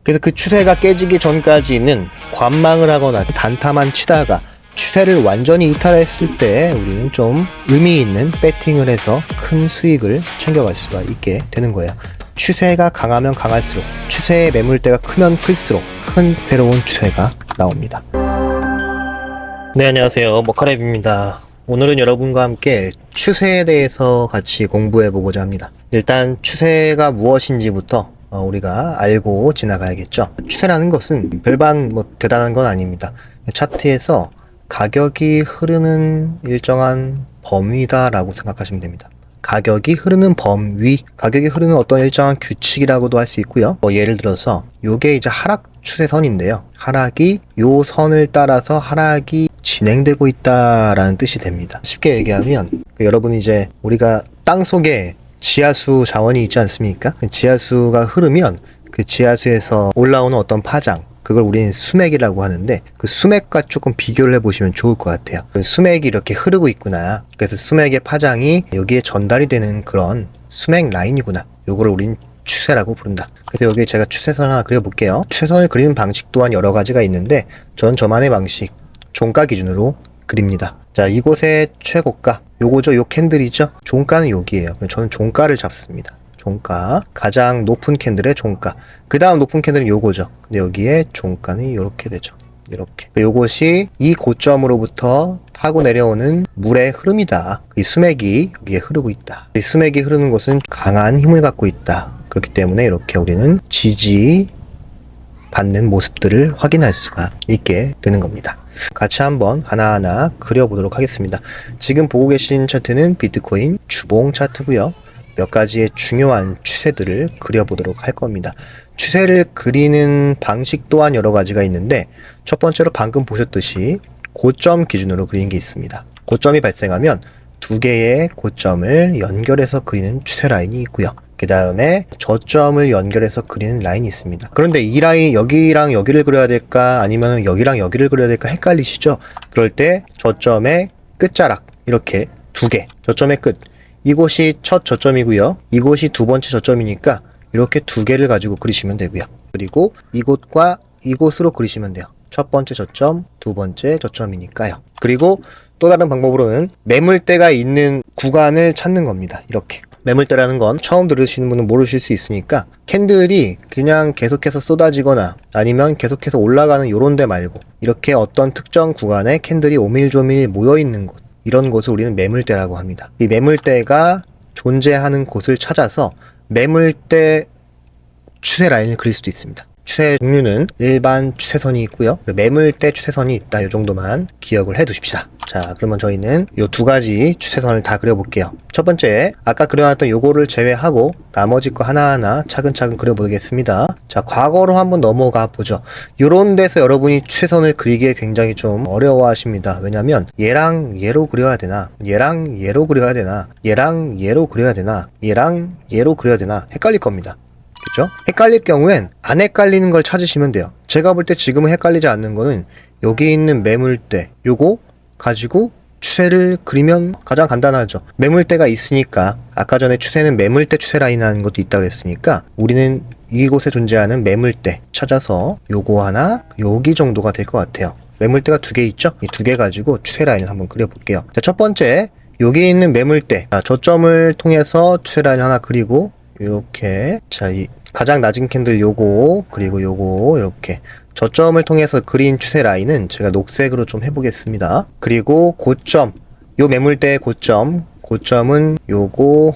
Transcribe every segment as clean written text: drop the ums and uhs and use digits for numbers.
그래서 그 추세가 깨지기 전까지는 관망을 하거나 단타만 치다가 추세를 완전히 이탈했을 때 우리는 좀 의미 있는 배팅을 해서 큰 수익을 챙겨갈 수가 있게 되는 거예요. 추세가 강하면 강할수록, 추세의 매물대가 크면 클수록 큰 새로운 추세가 나옵니다. 네, 안녕하세요. 머카랩입니다. 오늘은 여러분과 함께 추세에 대해서 같이 공부해 보고자 합니다. 일단 추세가 무엇인지부터 우리가 알고 지나가야겠죠. 추세라는 것은 별반 대단한 건 아닙니다. 차트에서 가격이 흐르는 일정한 범위다라고 생각하시면 됩니다. 가격이 흐르는 범위, 가격이 흐르는 어떤 일정한 규칙이라고도 할 수 있고요. 예를 들어서 요게 이제 하락 추세선인데요. 하락이 요 선을 따라서 하락이 진행되고 있다라는 뜻이 됩니다. 쉽게 얘기하면 여러분 이제 우리가 땅 속에 지하수 자원이 있지 않습니까? 지하수가 흐르면 그 지하수에서 올라오는 어떤 파장, 그걸 우리는 수맥이라고 하는데 그 수맥과 조금 비교를 해보시면 좋을 것 같아요. 수맥이 이렇게 흐르고 있구나. 그래서 수맥의 파장이 여기에 전달이 되는 그런 수맥 라인이구나. 요거를 우린 추세라고 부른다. 그래서 여기 제가 추세선 하나 그려볼게요. 추세선을 그리는 방식 또한 여러 가지가 있는데 전 저만의 방식, 종가 기준으로 그립니다. 자, 이곳의 최고가, 요거죠. 요 캔들이죠. 종가는 여기에요. 저는 종가를 잡습니다. 종가, 가장 높은 캔들의 종가, 그 다음 높은 캔들은 요거죠. 근데 여기에 종가는 이렇게 되죠. 이렇게. 요것이 이 고점으로부터 타고 내려오는 물의 흐름이다. 이 수맥이 여기에 흐르고 있다. 이 수맥이 흐르는 곳은 강한 힘을 갖고 있다. 그렇기 때문에 이렇게 우리는 지지 받는 모습들을 확인할 수가 있게 되는 겁니다. 같이 한번 하나하나 그려보도록 하겠습니다. 지금 보고 계신 차트는 비트코인 주봉 차트고요. 몇 가지의 중요한 추세들을 그려보도록 할 겁니다. 추세를 그리는 방식 또한 여러 가지가 있는데 첫 번째로 방금 보셨듯이 고점 기준으로 그리는 게 있습니다. 고점이 발생하면 두 개의 고점을 연결해서 그리는 추세 라인이 있고요. 그 다음에 저점을 연결해서 그리는 라인이 있습니다. 그런데 이 라인 여기랑 여기를 그려야 될까 아니면 여기랑 여기를 그려야 될까 헷갈리시죠? 그럴 때 저점의 끝자락 이렇게 두 개, 저점의 끝, 이곳이 첫 저점이고요. 이곳이 두 번째 저점이니까 이렇게 두 개를 가지고 그리시면 되고요. 그리고 이곳과 이곳으로 그리시면 돼요. 첫 번째 저점, 두 번째 저점이니까요. 그리고 또 다른 방법으로는 매물대가 있는 구간을 찾는 겁니다. 이렇게. 매물대라는 건 처음 들으시는 분은 모르실 수 있으니까 캔들이 그냥 계속해서 쏟아지거나 아니면 계속해서 올라가는 요런 데 말고 이렇게 어떤 특정 구간에 캔들이 오밀조밀 모여있는 곳, 이런 곳을 우리는 매물대라고 합니다. 이 매물대가 존재하는 곳을 찾아서 매물대 추세 라인을 그릴 수도 있습니다. 추세 종류는 일반 추세선이 있고요. 매물대 추세선이 있다. 이 정도만 기억을 해 두십시다. 자, 그러면 저희는 이 두 가지 추세선을 다 그려볼게요. 첫 번째, 아까 그려놨던 요거를 제외하고 나머지 거 하나하나 차근차근 그려보겠습니다. 자, 과거로 한번 넘어가 보죠. 요런 데서 여러분이 추세선을 그리기에 굉장히 좀 어려워하십니다. 왜냐면 얘랑 얘로 그려야 되나, 얘랑 얘로 그려야 되나, 얘랑 얘로 그려야 되나, 얘랑 얘로 그려야 되나 헷갈릴 겁니다. 그죠? 헷갈릴 경우엔 안 헷갈리는 걸 찾으시면 돼요. 제가 볼 때 지금은 헷갈리지 않는 거는 여기 있는 매물대 요거 가지고 추세를 그리면 가장 간단하죠. 매물대가 있으니까 아까 전에 추세는 매물대 추세 라인이라는 것도 있다고 했으니까 우리는 이곳에 존재하는 매물대 찾아서 요거 하나 여기 정도가 될 것 같아요. 매물대가 두 개 있죠? 이 두 개 가지고 추세 라인을 한번 그려볼게요. 자, 첫 번째 여기 있는 매물대, 저점을 통해서 추세 라인 하나 그리고 이렇게, 자, 이 가장 낮은 캔들 요거 그리고 요거 이렇게 저점을 통해서 그린 추세 라인은 제가 녹색으로 좀 해보겠습니다. 그리고 고점, 요 매물대의 고점은 요거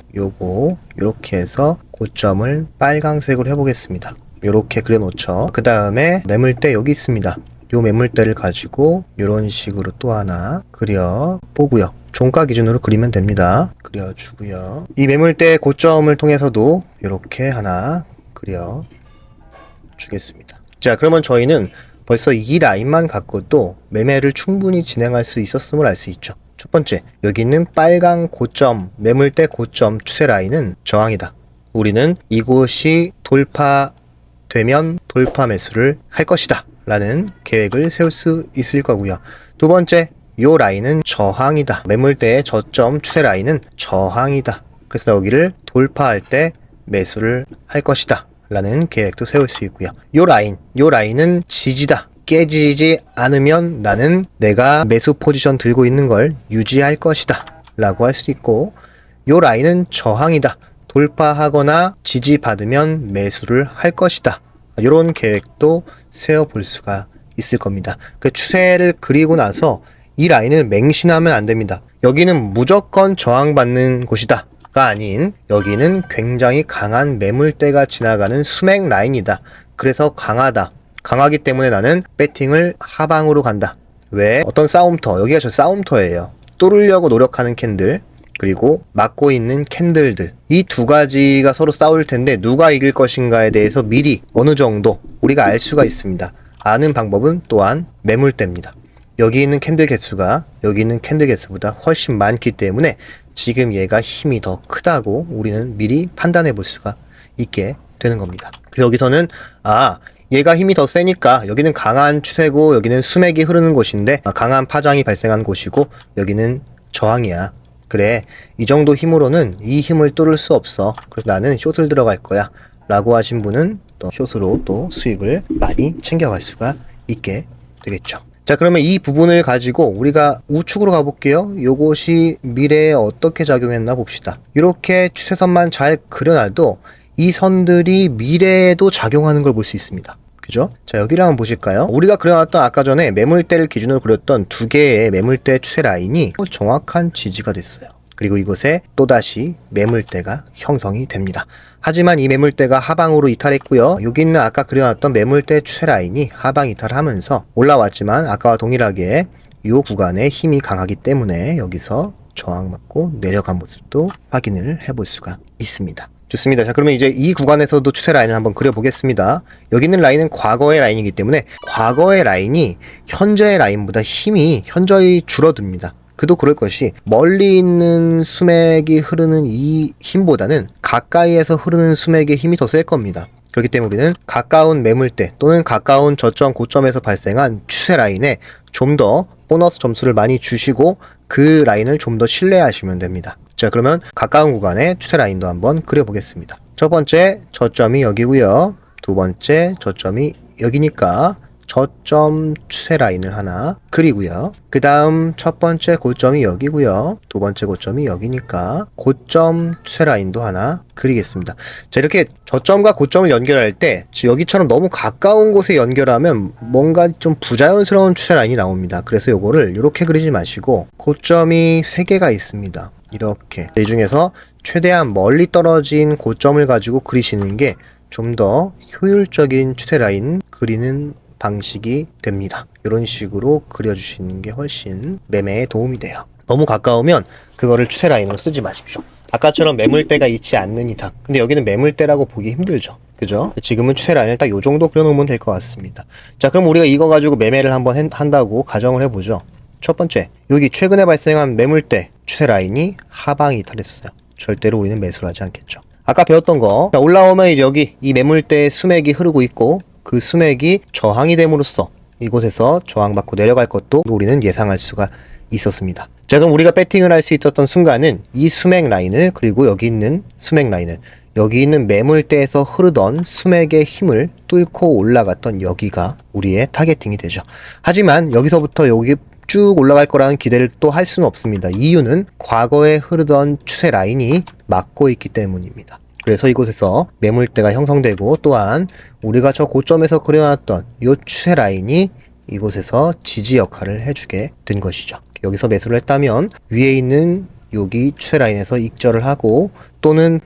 이렇게 해서 고점을 빨강색으로 해보겠습니다. 요렇게 그려놓죠. 그 다음에 매물대 여기 있습니다. 요 매물대를 가지고 이런 식으로 또 하나 그려보고요. 종가 기준으로 그리면 됩니다. 그려주고요. 이 매물대 고점을 통해서도 이렇게 하나 그려주겠습니다. 자, 그러면 저희는 벌써 이 라인만 갖고도 매매를 충분히 진행할 수 있었음을 알 수 있죠. 첫 번째, 여기 있는 빨강 고점, 매물대 고점 추세 라인은 저항이다. 우리는 이곳이 돌파되면 돌파 매수를 할 것이다 라는 계획을 세울 수 있을 거고요. 두 번째, 요 라인은 저항이다. 매물대의 저점 추세 라인은 저항이다. 그래서 여기를 돌파할 때 매수를 할 것이다 라는 계획도 세울 수 있고요. 요 라인은 지지다. 깨지지 않으면 나는 내가 매수 포지션 들고 있는 걸 유지할 것이다 라고 할 수 있고, 요 라인은 저항이다. 돌파하거나 지지받으면 매수를 할 것이다. 이런 계획도 세워볼 수가 있을 겁니다. 그 추세를 그리고 나서 이 라인을 맹신하면 안 됩니다. 여기는 무조건 저항받는 곳이다 가 아닌, 여기는 굉장히 강한 매물대가 지나가는 수맥 라인이다. 그래서 강하기 때문에 나는 배팅을 하방으로 간다. 왜? 어떤 싸움터, 여기가 저 싸움터예요. 뚫으려고 노력하는 캔들, 그리고 막고 있는 캔들들, 이 두 가지가 서로 싸울 텐데 누가 이길 것인가에 대해서 미리 어느 정도 우리가 알 수가 있습니다. 아는 방법은 또한 매물대입니다. 여기 있는 캔들 개수가 여기 있는 캔들 개수보다 훨씬 많기 때문에 지금 얘가 힘이 더 크다고 우리는 미리 판단해 볼 수가 있게 되는 겁니다. 그래서 여기서는 얘가 힘이 더 세니까 여기는 강한 추세고 여기는 수맥이 흐르는 곳인데 강한 파장이 발생한 곳이고 여기는 저항이야. 그래, 이 정도 힘으로는 이 힘을 뚫을 수 없어. 그래서 나는 숏을 들어갈 거야 라고 하신 분은 또 숏으로 또 수익을 많이 챙겨갈 수가 있게 되겠죠. 자, 그러면 이 부분을 가지고 우리가 우측으로 가볼게요. 요것이 미래에 어떻게 작용했나 봅시다. 이렇게 추세선만 잘 그려놔도 이 선들이 미래에도 작용하는 걸 볼 수 있습니다. 그죠? 자, 여기를 한번 보실까요? 우리가 그려놨던 아까 전에 매물대를 기준으로 그렸던 두 개의 매물대 추세 라인이 정확한 지지가 됐어요. 그리고 이곳에 또다시 매물대가 형성이 됩니다. 하지만 이 매물대가 하방으로 이탈했고요. 여기 있는 아까 그려놨던 매물대 추세 라인이 하방 이탈하면서 올라왔지만 아까와 동일하게 이 구간에 힘이 강하기 때문에 여기서 저항받고 내려간 모습도 확인을 해볼 수가 있습니다. 좋습니다. 자, 그러면 이제 이 구간에서도 추세 라인을 한번 그려보겠습니다. 여기 있는 라인은 과거의 라인이기 때문에 과거의 라인이 현재의 라인보다 힘이 현저히 줄어듭니다. 그도 그럴 것이 멀리 있는 수맥이 흐르는 이 힘보다는 가까이에서 흐르는 수맥의 힘이 더 셀 겁니다. 그렇기 때문에 우리는 가까운 매물대 또는 가까운 저점 고점에서 발생한 추세 라인에 좀 더 보너스 점수를 많이 주시고 그 라인을 좀 더 신뢰하시면 됩니다. 자, 그러면 가까운 구간의 추세 라인도 한번 그려보겠습니다. 첫 번째 저점이 여기고요. 두 번째 저점이 여기니까 저점 추세 라인을 하나 그리고요. 그 다음 첫 번째 고점이 여기고요. 두 번째 고점이 여기니까 고점 추세 라인도 하나 그리겠습니다. 자, 이렇게 저점과 고점을 연결할 때 여기처럼 너무 가까운 곳에 연결하면 뭔가 좀 부자연스러운 추세 라인이 나옵니다. 그래서 요거를 이렇게 그리지 마시고 고점이 3개가 있습니다. 이렇게 이 중에서 최대한 멀리 떨어진 고점을 가지고 그리시는 게 좀 더 효율적인 추세 라인 그리는 방식이 됩니다. 이런 식으로 그려주시는 게 훨씬 매매에 도움이 돼요. 너무 가까우면 그거를 추세 라인으로 쓰지 마십시오. 아까처럼 매물대가 있지 않는 이상. 근데 여기는 매물대라고 보기 힘들죠. 그죠? 지금은 추세 라인을 딱 요 정도 그려놓으면 될 것 같습니다. 자, 그럼 우리가 이거 가지고 매매를 한번 한다고 가정을 해보죠. 첫 번째, 여기 최근에 발생한 매물대 추세 라인이 하방 이탈했어요. 절대로 우리는 매수를 하지 않겠죠. 아까 배웠던 거, 자, 올라오면 이제 여기 이 매물대의 수맥이 흐르고 있고 그 수맥이 저항이 됨으로써 이곳에서 저항받고 내려갈 것도 우리는 예상할 수가 있었습니다. 자, 그럼 우리가 배팅을 할 수 있었던 순간은 이 수맥 라인을, 그리고 여기 있는 수맥 라인을, 여기 있는 매물대에서 흐르던 수맥의 힘을 뚫고 올라갔던 여기가 우리의 타겟팅이 되죠. 하지만 여기서부터 여기 쭉 올라갈 거라는 기대를 또 할 수는 없습니다. 이유는 과거에 흐르던 추세 라인이 막고 있기 때문입니다. 그래서 이곳에서 매물대가 형성되고 또한 우리가 저 고점에서 그려놨던 이 추세 라인이 이곳에서 지지 역할을 해주게 된 것이죠. 여기서 매수를 했다면 위에 있는 여기 추세 라인에서 익절을 하고 또는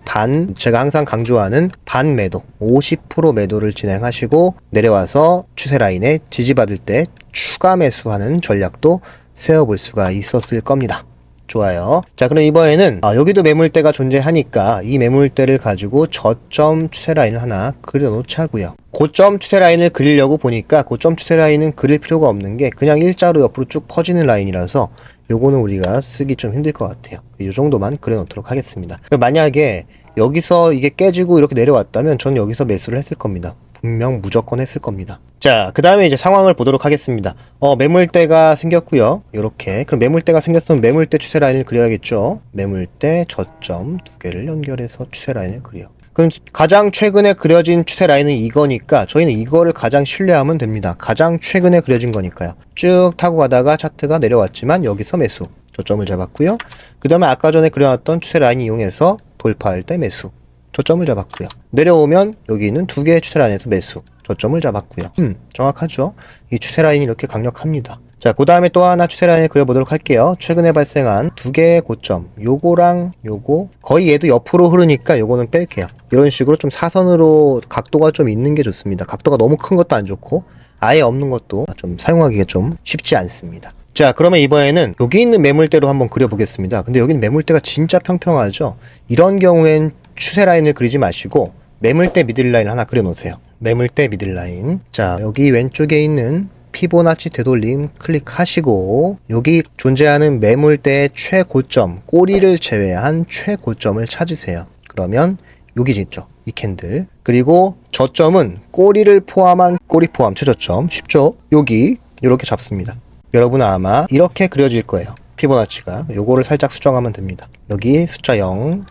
제가 항상 강조하는 반 매도 50% 매도를 진행하시고 내려와서 추세 라인에 지지받을 때 추가 매수하는 전략도 세워볼 수가 있었을 겁니다. 좋아요. 자, 그럼 이번에는 여기도 매물대가 존재하니까 이 매물대를 가지고 저점 추세 라인을 하나 그려놓자고요. 고점 추세 라인을 그리려고 보니까 고점 추세 라인은 그릴 필요가 없는 게 그냥 일자로 옆으로 쭉 퍼지는 라인이라서 요거는 우리가 쓰기 좀 힘들 것 같아요. 이 정도만 그려놓도록 하겠습니다. 만약에 여기서 이게 깨지고 이렇게 내려왔다면 전 여기서 매수를 했을 겁니다. 분명 무조건 했을 겁니다. 자, 그 다음에 이제 상황을 보도록 하겠습니다. 매물대가 생겼고요. 요렇게. 그럼 매물대가 생겼으면 매물대 추세 라인을 그려야겠죠. 매물대 저점 두 개를 연결해서 추세 라인을 그려. 그럼 가장 최근에 그려진 추세 라인은 이거니까 저희는 이거를 가장 신뢰하면 됩니다. 가장 최근에 그려진 거니까요. 쭉 타고 가다가 차트가 내려왔지만 여기서 매수 저점을 잡았고요. 그 다음에 아까 전에 그려놨던 추세 라인 이용해서 돌파할 때 매수 저점을 잡았고요. 내려오면 여기 있는 두 개의 추세 라인에서 매수 저점을 잡았고요. 정확하죠? 이 추세 라인이 이렇게 강력합니다. 자, 그 다음에 또 하나 추세 라인을 그려보도록 할게요. 최근에 발생한 두 개의 고점, 요거랑 요거, 거의 얘도 옆으로 흐르니까 요거는 뺄게요. 이런 식으로 좀 사선으로 각도가 좀 있는 게 좋습니다. 각도가 너무 큰 것도 안 좋고 아예 없는 것도 좀 사용하기가 좀 쉽지 않습니다. 자, 그러면 이번에는 여기 있는 매물대로 한번 그려보겠습니다. 근데 여기는 매물대가 진짜 평평하죠? 이런 경우엔 추세 라인을 그리지 마시고 매물대 미들라인 하나 그려놓으세요. 매물대 미들라인. 자, 여기 왼쪽에 있는 피보나치 되돌림 클릭하시고 여기 존재하는 매물대의 최고점, 꼬리를 제외한 최고점을 찾으세요. 그러면 여기 있죠. 이 캔들. 그리고 저점은 꼬리를 포함한 꼬리 포함 최저점. 쉽죠? 여기 이렇게 잡습니다. 여러분은 아마 이렇게 그려질 거예요. 피보나치가. 요거를 살짝 수정하면 됩니다. 여기 숫자 0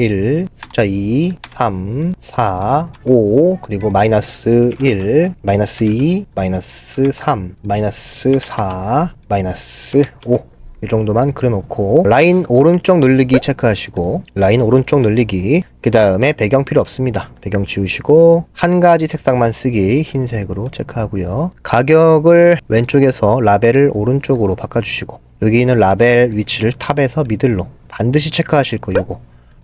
1, 숫자 2, 3, 4, 5, 그리고 마이너스 1, 마이너스 2, 마이너스 3, 마이너스 4, 마이너스 5. 이 정도만 그려놓고 라인 오른쪽 누르기 체크하시고 라인 오른쪽 누르기 그 다음에 배경 필요 없습니다. 배경 지우시고 한 가지 색상만 쓰기 흰색으로 체크하고요. 가격을 왼쪽에서 라벨을 오른쪽으로 바꿔주시고 여기 있는 라벨 위치를 탑에서 미들로 반드시 체크하실 거 요거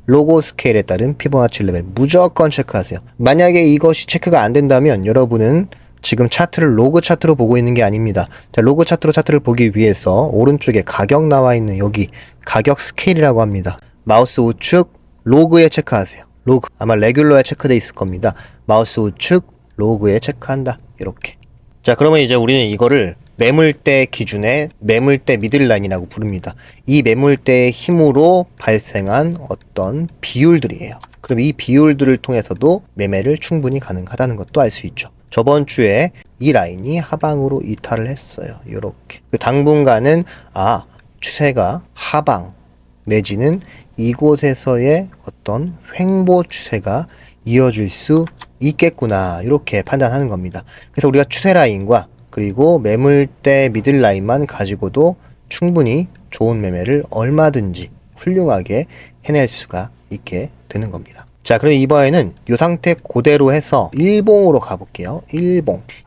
로고 스케일에 따른 피보나치 레벨 무조건 체크하세요. 만약에 이것이 체크가 안 된다면 여러분은 지금 차트를 로그 차트로 보고 있는 게 아닙니다. 자, 로그 차트로 차트를 보기 위해서 오른쪽에 가격 나와 있는 여기 가격 스케일이라고 합니다. 마우스 우측 로그에 체크하세요. 로그 아마 레귤러에 체크돼 있을 겁니다. 마우스 우측 로그에 체크한다. 이렇게. 자, 그러면 이제 우리는 이거를 매물대 기준의 매물대 미들라인이라고 부릅니다. 이 매물대의 힘으로 발생한 어떤 비율들이에요. 그럼 이 비율들을 통해서도 매매를 충분히 가능하다는 것도 알 수 있죠. 저번 주에 이 라인이 하방으로 이탈을 했어요. 이렇게. 당분간은 추세가 하방 내지는 이곳에서의 어떤 횡보 추세가 이어질 수 있겠구나. 이렇게 판단하는 겁니다. 그래서 우리가 추세 라인과 그리고 매물대 미들라인만 가지고도 충분히 좋은 매매를 얼마든지 훌륭하게 해낼 수가 있게 되는 겁니다. 자, 그럼 이번에는 이 상태 그대로 해서 일봉으로 가볼게요.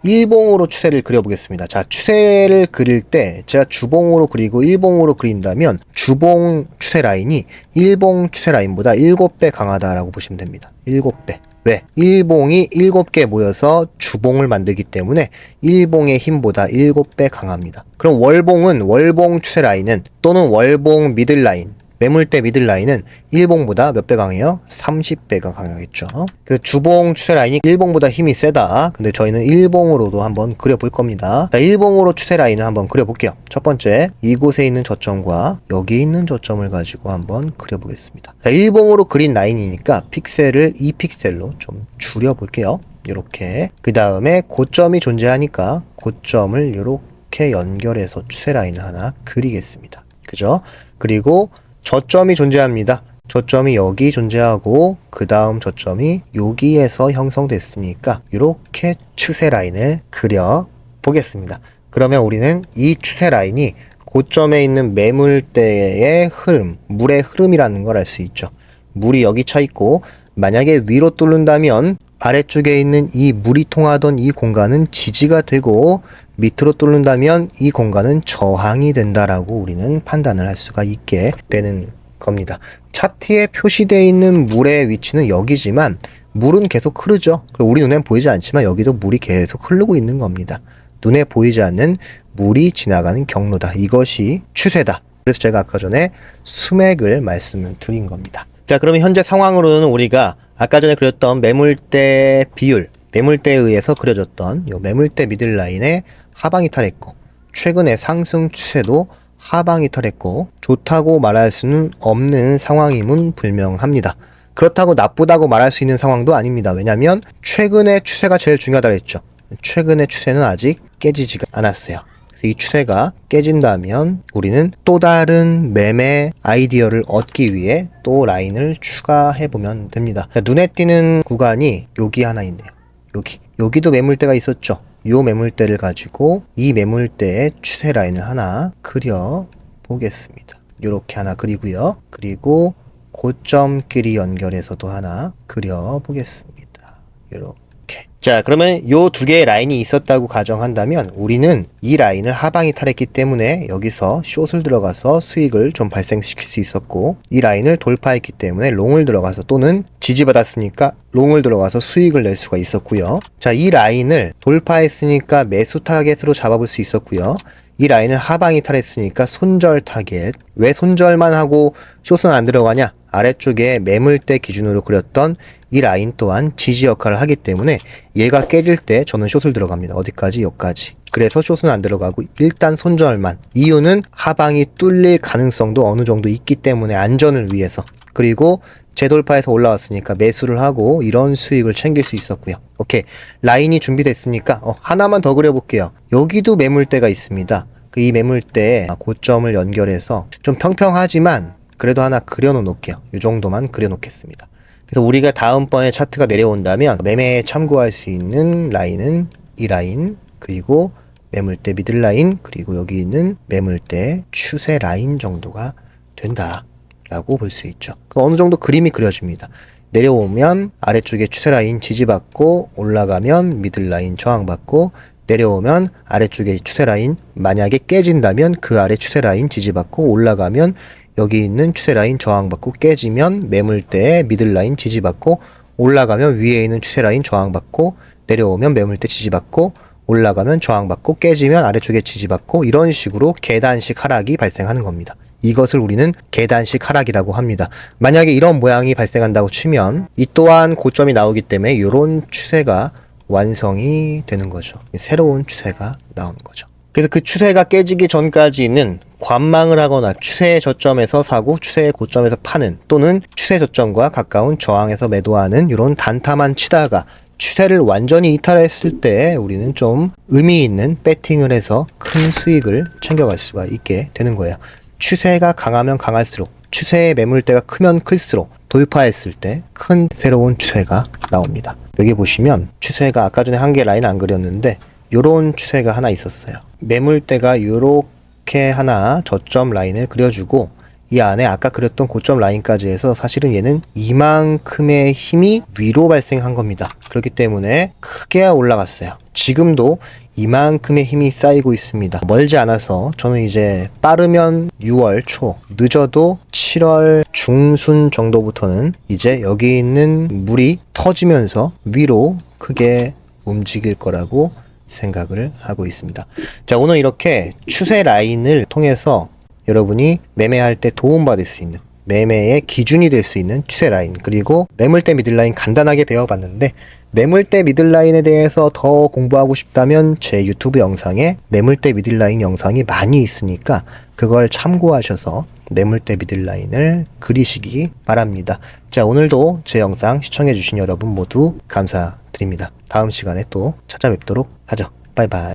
일봉으로 추세를 그려보겠습니다. 자, 추세를 그릴 때 제가 주봉으로 그리고 일봉으로 그린다면 주봉 추세 라인이 일봉 추세 라인보다 7배 강하다라고 보시면 됩니다. 7배. 왜? 일봉이 7개 모여서 주봉을 만들기 때문에 일봉의 힘보다 7배 강합니다. 그럼 월봉은 월봉 추세 라인은 또는 월봉 미들라인 매물대 미들라인은 일봉보다 몇 배 강해요? 30배가 강하겠죠. 그래서 주봉 추세 라인이 일봉보다 힘이 세다. 근데 저희는 일봉으로도 한번 그려볼 겁니다. 자, 일봉으로 추세 라인을 한번 그려볼게요. 첫 번째, 이곳에 있는 저점과 여기 있는 저점을 가지고 한번 그려보겠습니다. 자, 일봉으로 그린 라인이니까 픽셀을 2픽셀로 좀 줄여볼게요. 이렇게. 그 다음에 고점이 존재하니까 고점을 이렇게 연결해서 추세 라인을 하나 그리겠습니다. 그죠? 그리고 저점이 존재합니다. 저점이 여기 존재하고 그 다음 저점이 여기에서 형성됐으니까 이렇게 추세 라인을 그려 보겠습니다. 그러면 우리는 이 추세 라인이 고점에 있는 매물대의 흐름, 물의 흐름이라는 걸 알 수 있죠. 물이 여기 차 있고 만약에 위로 뚫는다면 아래쪽에 있는 이 물이 통하던 이 공간은 지지가 되고 밑으로 뚫는다면 이 공간은 저항이 된다라고 우리는 판단을 할 수가 있게 되는 겁니다. 차트에 표시되어 있는 물의 위치는 여기지만 물은 계속 흐르죠. 우리 눈엔 보이지 않지만 여기도 물이 계속 흐르고 있는 겁니다. 눈에 보이지 않는 물이 지나가는 경로다. 이것이 추세다. 그래서 제가 아까 전에 수맥을 말씀을 드린 겁니다. 자, 그러면 현재 상황으로는 우리가 아까 전에 그렸던 매물대 비율, 매물대에 의해서 그려졌던 이 매물대 미들라인에 하방 이탈했고 최근에 상승 추세도 하방 이탈했고 좋다고 말할 수는 없는 상황임은 분명합니다. 그렇다고 나쁘다고 말할 수 있는 상황도 아닙니다. 왜냐하면 최근의 추세가 제일 중요하다고 했죠. 최근의 추세는 아직 깨지지가 않았어요. 그래서 이 추세가 깨진다면 우리는 또 다른 매매 아이디어를 얻기 위해 또 라인을 추가해 보면 됩니다. 자, 눈에 띄는 구간이 여기 하나 있네요. 여기도 매물대가 있었죠. 이 매물대를 가지고 이 매물대의 추세 라인을 하나 그려 보겠습니다. 이렇게 하나 그리고요. 그리고 고점끼리 연결해서도 하나 그려 보겠습니다. 이렇게. 자, 그러면 요 두 개의 라인이 있었다고 가정한다면 우리는 이 라인을 하방이 탈했기 때문에 여기서 숏을 들어가서 수익을 좀 발생시킬 수 있었고, 이 라인을 돌파했기 때문에 롱을 들어가서 또는 지지받았으니까 롱을 들어가서 수익을 낼 수가 있었고요. 자, 이 라인을 돌파했으니까 매수 타겟으로 잡아볼 수 있었고요. 이 라인을 하방이 탈했으니까 손절 타겟. 왜 손절만 하고 숏은 안 들어가냐? 아래쪽에 매물대 기준으로 그렸던 이 라인 또한 지지 역할을 하기 때문에 얘가 깨질 때 저는 숏을 들어갑니다. 어디까지? 여기까지. 그래서 숏은 안 들어가고 일단 손절만. 이유는 하방이 뚫릴 가능성도 어느 정도 있기 때문에 안전을 위해서. 그리고 재돌파해서 올라왔으니까 매수를 하고 이런 수익을 챙길 수 있었고요. 오케이. 라인이 준비됐으니까 하나만 더 그려볼게요. 여기도 매물대가 있습니다. 이 매물대에 고점을 연결해서 좀 평평하지만 그래도 하나 그려놓을게요. 이 정도만 그려놓겠습니다. 그래서 우리가 다음번에 차트가 내려온다면 매매에 참고할 수 있는 라인은 이 라인, 그리고 매물대 미들라인, 그리고 여기 있는 매물대 추세 라인 정도가 된다 라고 볼 수 있죠. 어느 정도 그림이 그려집니다. 내려오면 아래쪽에 추세 라인 지지받고, 올라가면 미들라인 저항받고, 내려오면 아래쪽에 추세 라인 만약에 깨진다면 그 아래 추세 라인 지지받고, 올라가면 여기 있는 추세 라인 저항받고, 깨지면 매물대에 미들라인 지지받고, 올라가면 위에 있는 추세 라인 저항받고, 내려오면 매물대 지지받고, 올라가면 저항받고, 깨지면 아래쪽에 지지받고, 이런 식으로 계단식 하락이 발생하는 겁니다. 이것을 우리는 계단식 하락이라고 합니다. 만약에 이런 모양이 발생한다고 치면 이 또한 고점이 나오기 때문에 이런 추세가 완성이 되는 거죠. 새로운 추세가 나오는 거죠. 그래서 그 추세가 깨지기 전까지는 관망을 하거나 추세의 저점에서 사고 추세의 고점에서 파는, 또는 추세 저점과 가까운 저항에서 매도하는 이런 단타만 치다가 추세를 완전히 이탈했을 때 우리는 좀 의미 있는 배팅을 해서 큰 수익을 챙겨갈 수가 있게 되는 거예요. 추세가 강하면 강할수록, 추세의 매물대가 크면 클수록 돌파했을 때 큰 새로운 추세가 나옵니다. 여기 보시면 추세가 아까 전에 한 개 라인 안 그렸는데 요런 추세가 하나 있었어요. 매물대가 요렇게 하나 저점 라인을 그려주고 이 안에 아까 그렸던 고점 라인까지 해서 사실은 얘는 이만큼의 힘이 위로 발생한 겁니다. 그렇기 때문에 크게 올라갔어요. 지금도 이만큼의 힘이 쌓이고 있습니다. 멀지 않아서 저는 이제 빠르면 6월 초, 늦어도 7월 중순 정도부터는 이제 여기 있는 물이 터지면서 위로 크게 움직일 거라고 생각을 하고 있습니다. 자, 오늘 이렇게 추세 라인을 통해서 여러분이 매매할 때 도움받을 수 있는, 매매의 기준이 될 수 있는 추세 라인, 그리고 매물대 미들라인 간단하게 배워봤는데, 매물대 미들라인에 대해서 더 공부하고 싶다면 제 유튜브 영상에 매물대 미들라인 영상이 많이 있으니까 그걸 참고하셔서 매물대 미들라인을 그리시기 바랍니다. 자, 오늘도 제 영상 시청해주신 여러분 모두 감사드립니다. 다음 시간에 또 찾아뵙도록 하죠. 바이바이.